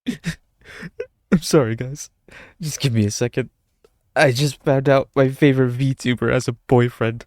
I'm sorry, guys. Just give me a second. I just found out my favorite VTuber has a boyfriend.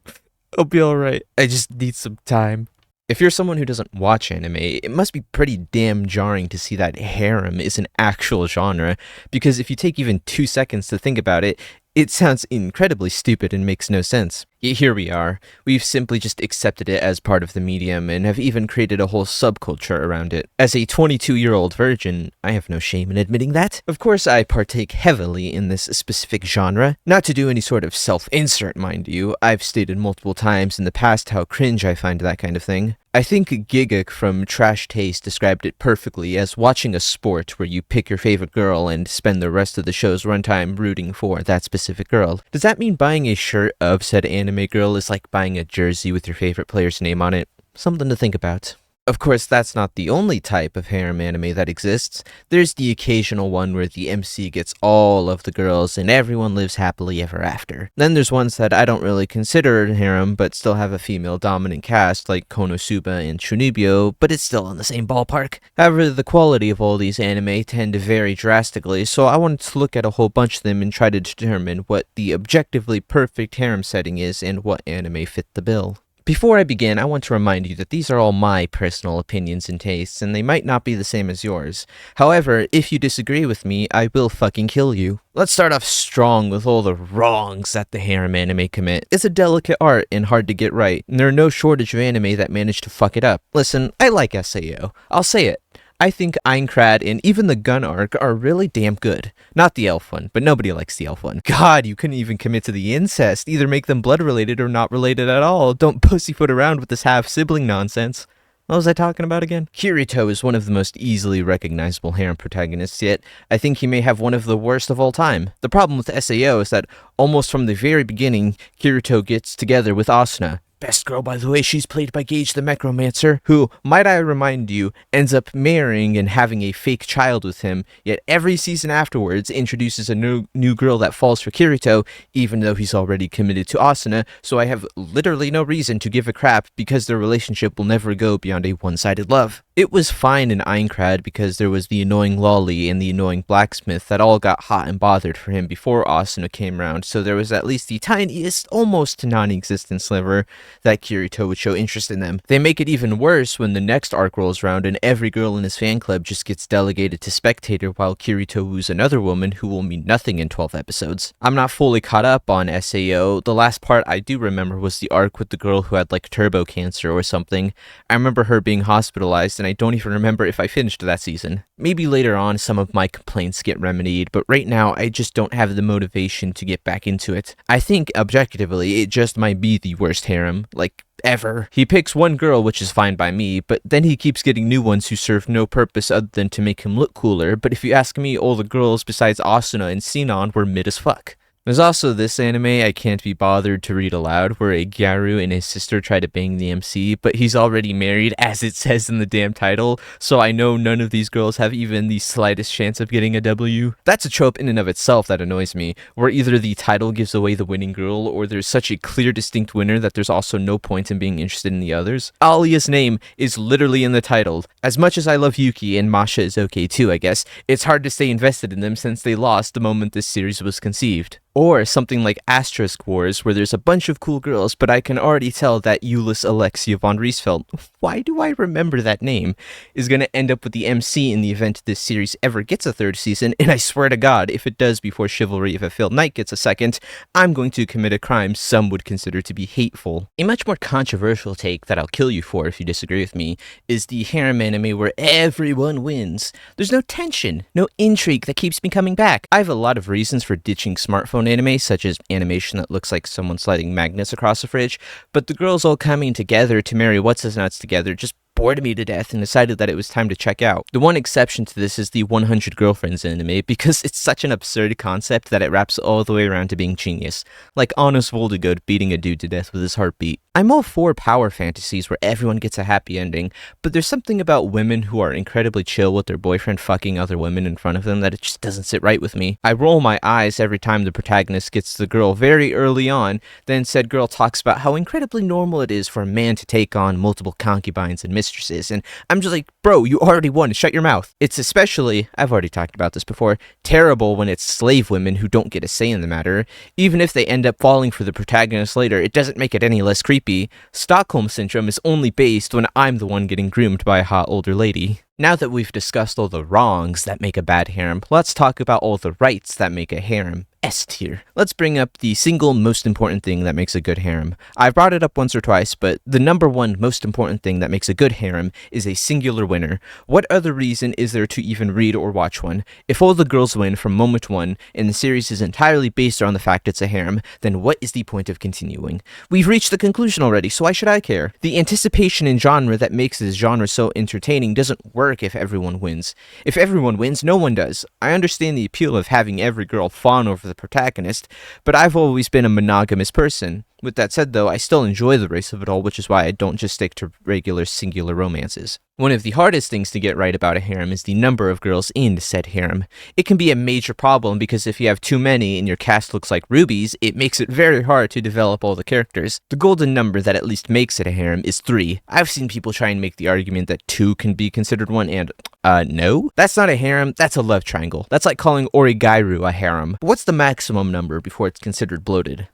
I'll be alright. I just need some time. If you're someone who doesn't watch anime, it must be pretty damn jarring to see that harem is an actual genre, because if you take even 2 seconds to think about it, it sounds incredibly stupid and makes no sense. Yet here we are. We've simply just accepted it as part of the medium and have even created a whole subculture around it. As a 22-year-old virgin, I have no shame in admitting that. Of course, I partake heavily in this specific genre. Not to do any sort of self-insert, mind you. I've stated multiple times in the past how cringe I find that kind of thing. I think Gigak from Trash Taste described it perfectly as watching a sport where you pick your favorite girl and spend the rest of the show's runtime rooting for that specific girl. Does that mean buying a shirt of said anime girl is like buying a jersey with your favorite player's name on it? Something to think about. Of course, that's not the only type of harem anime that exists. There's the occasional one where the MC gets all of the girls and everyone lives happily ever after. Then there's ones that I don't really consider harem but still have a female dominant cast like Konosuba and Chunibyo, but it's still in the same ballpark. However, the quality of all these anime tend to vary drastically, so I wanted to look at a whole bunch of them and try to determine what the objectively perfect harem setting is and what anime fit the bill. Before I begin, I want to remind you that these are all my personal opinions and tastes, and they might not be the same as yours. However, if you disagree with me, I will fucking kill you. Let's start off strong with all the wrongs that the harem anime commit. It's a delicate art and hard to get right, and there are no shortage of anime that manage to fuck it up. Listen, I like SAO. I'll say it. I think Aincrad and even the gun arc are really damn good. Not the elf one, but nobody likes the elf one. God, you couldn't even commit to the incest. Either make them blood related or not related at all. Don't pussyfoot around with this half-sibling nonsense. What was I talking about again? Kirito is one of the most easily recognizable harem protagonists, yet I think he may have one of the worst of all time. The problem with SAO is that almost from the very beginning, Kirito gets together with Asuna. Best girl, by the way, she's played by Gage the Necromancer, who, might I remind you, ends up marrying and having a fake child with him, yet every season afterwards introduces a new girl that falls for Kirito, even though he's already committed to Asuna, so I have literally no reason to give a crap because their relationship will never go beyond a one-sided love. It was fine in Aincrad because there was the annoying lolly and the annoying blacksmith that all got hot and bothered for him before Asuna came around, so there was at least the tiniest, almost non-existent sliver that Kirito would show interest in them. They make it even worse when the next arc rolls around and every girl in his fan club just gets delegated to spectator while Kirito woos another woman who will mean nothing in 12 episodes. I'm not fully caught up on SAO. The last part I do remember was the arc with the girl who had like turbo cancer or something. I remember her being hospitalized and I don't even remember if I finished that season. Maybe later on some of my complaints get remedied, but right now I just don't have the motivation to get back into it. I think objectively it just might be the worst harem, like, ever. He picks one girl, which is fine by me, but then he keeps getting new ones who serve no purpose other than to make him look cooler, but if you ask me, all the girls besides Asuna and Sinon were mid as fuck. There's also this anime I can't be bothered to read aloud where a Gyaru and his sister try to bang the MC, but he's already married as it says in the damn title, so I know none of these girls have even the slightest chance of getting a W. That's a trope in and of itself that annoys me, where either the title gives away the winning girl or there's such a clear distinct winner that there's also no point in being interested in the others. Alia's name is literally in the title. As much as I love Yuki and Masha is okay too, I guess, it's hard to stay invested in them since they lost the moment this series was conceived. Or something like Asterisk Wars, where there's a bunch of cool girls, but I can already tell that Euless Alexia von Riesfeld, why do I remember that name, is going to end up with the MC in the event this series ever gets a third season, and I swear to God, if it does before Chivalry of a Failed Knight gets a second, I'm going to commit a crime some would consider to be hateful. A much more controversial take that I'll kill you for if you disagree with me is the harem anime where everyone wins. There's no tension, no intrigue that keeps me coming back. I have a lot of reasons for ditching smartphone anime, such as animation that looks like someone sliding magnets across a fridge, but the girls all coming together to marry what's-his-nuts together just bored me to death and decided that it was time to check out. The one exception to this is the 100 Girlfriends anime, because it's such an absurd concept that it wraps all the way around to being genius. Like Honest Voldegood beating a dude to death with his heartbeat. I'm all for power fantasies where everyone gets a happy ending, but there's something about women who are incredibly chill with their boyfriend fucking other women in front of them that it just doesn't sit right with me. I roll my eyes every time the protagonist gets the girl very early on, then said girl talks about how incredibly normal it is for a man to take on multiple concubines and mistresses, and I'm just like, bro, you already won, shut your mouth. It's especially, I've already talked about this before, terrible when it's slave women who don't get a say in the matter. Even if they end up falling for the protagonist later, it doesn't make it any less creepy. Stockholm Syndrome is only based when I'm the one getting groomed by a hot older lady. Now that we've discussed all the wrongs that make a bad harem, let's talk about all the rights that make a harem S tier. Let's bring up the single most important thing that makes a good harem. I've brought it up once or twice, but the number one most important thing that makes a good harem is a singular winner. What other reason is there to even read or watch one? If all the girls win from moment one, and the series is entirely based on the fact it's a harem, then what is the point of continuing? We've reached the conclusion already, so why should I care? The anticipation in genre that makes this genre so entertaining doesn't work if everyone wins. If everyone wins, no one does. I understand the appeal of having every girl fawn over the protagonist, but I've always been a monogamous person. With that said, though, I still enjoy the race of it all, which is why I don't just stick to regular singular romances. One of the hardest things to get right about a harem is the number of girls in said harem. It can be a major problem because if you have too many and your cast looks like rubies, it makes it very hard to develop all the characters. The golden number that at least makes it a harem is 3. I've seen people try and make the argument that 2 can be considered one, and no? That's not a harem, that's a love triangle. That's like calling Origairu a harem. What's the maximum number before it's considered bloated?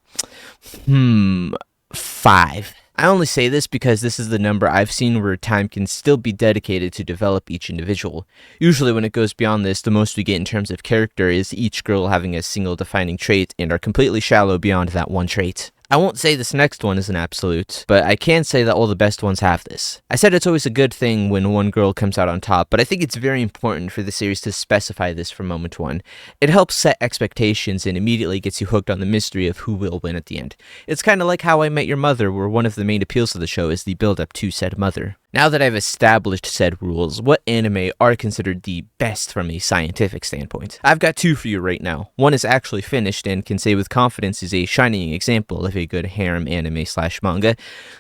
5. I only say this because this is the number I've seen where time can still be dedicated to develop each individual. Usually when it goes beyond this, the most we get in terms of character is each girl having a single defining trait and are completely shallow beyond that one trait. I won't say this next one is an absolute, but I can say that all the best ones have this. I said it's always a good thing when one girl comes out on top, but I think it's very important for the series to specify this from moment one. It helps set expectations and immediately gets you hooked on the mystery of who will win at the end. It's kind of like How I Met Your Mother, where one of the main appeals of the show is the build-up to said mother. Now that I've established said rules, what anime are considered the best from a scientific standpoint? I've got 2 for you right now. One is actually finished and can say with confidence is a shining example of a good harem anime/manga.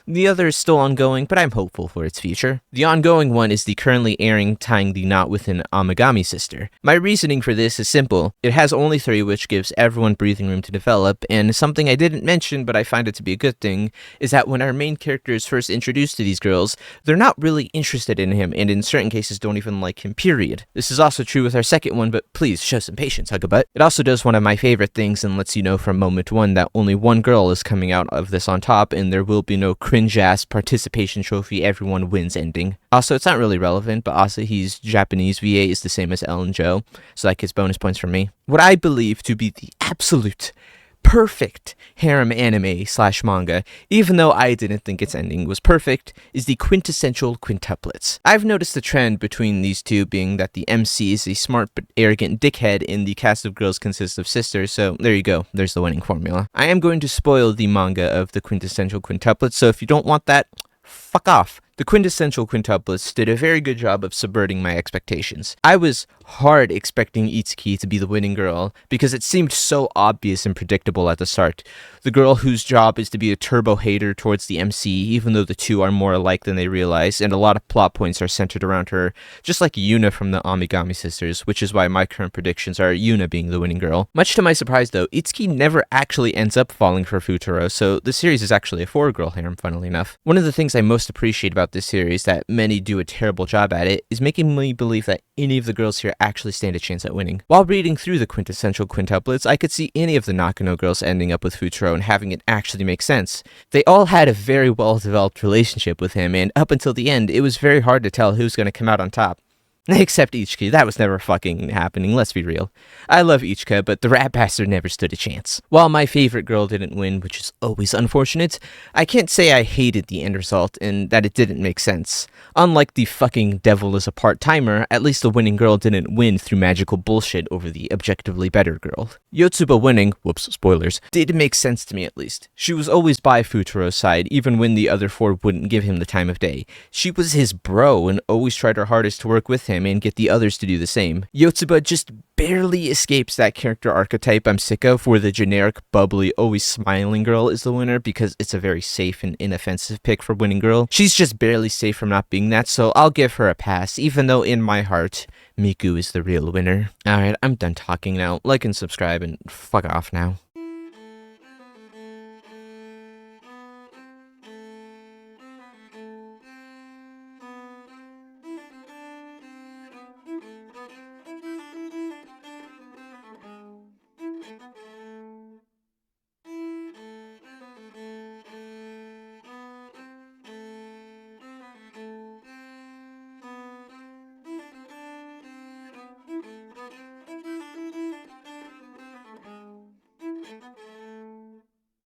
The other is still ongoing, but I'm hopeful for its future. The ongoing one is the currently airing Tying the Knot with an Amagami Sister. My reasoning for this is simple. It has only 3, which gives everyone breathing room to develop, and something I didn't mention but I find it to be a good thing is that when our main character is first introduced to these girls, they're not really interested in him, and in certain cases don't even like him, period. This is also true with our second one, but please show some patience, Hugabutt. It also does one of my favorite things and lets you know from moment one that only one girl is coming out of this on top, and there will be no cringe-ass participation trophy everyone wins ending. Also, it's not really relevant, but Asahi's Japanese VA is the same as Ellen Joe, so that gets bonus points from me. What I believe to be the absolute perfect harem anime/manga, even though I didn't think its ending was perfect, is the quintessential Quintuplets. I've noticed the trend between these two being that the MC is a smart but arrogant dickhead and the cast of girls consists of sisters, so there you go, there's the winning formula. I am going to spoil the manga of the quintessential Quintuplets, so if you don't want that, fuck off. The quintessential Quintuplets did a very good job of subverting my expectations. I was hard expecting Itsuki to be the winning girl because it seemed so obvious and predictable at the start. The girl whose job is to be a turbo hater towards the MC, even though the two are more alike than they realize, and a lot of plot points are centered around her, just like Yuna from the Amigami Sisters, which is why my current predictions are Yuna being the winning girl. Much to my surprise though, Itsuki never actually ends up falling for Futaro, so the series is actually a 4-girl harem, funnily enough. One of the things I most appreciate about this series, that many do a terrible job at it, is making me believe that any of the girls here actually stand a chance at winning. While reading through the quintessential Quintuplets, I could see any of the Nakano girls ending up with Futaro and having it actually make sense. They all had a very well-developed relationship with him, and up until the end, it was very hard to tell who's going to come out on top. Except Ichika, that was never fucking happening, let's be real. I love Ichika, but the rat bastard never stood a chance. While my favorite girl didn't win, which is always unfortunate, I can't say I hated the end result and that it didn't make sense. Unlike the fucking devil is a part-timer, at least the winning girl didn't win through magical bullshit over the objectively better girl. Yotsuba winning, whoops, spoilers, did make sense to me at least. She was always by Futaro's side, even when the other 4 wouldn't give him the time of day. She was his bro and always tried her hardest to work with him and get the others to do the same. Yotsuba just barely escapes that character archetype I'm sick of, where the generic, bubbly, always smiling girl is the winner because it's a very safe and inoffensive pick for winning girl. She's just barely safe from not being that, so I'll give her a pass, even though in my heart, Miku is the real winner. Alright, I'm done talking now. Like and subscribe and fuck off now.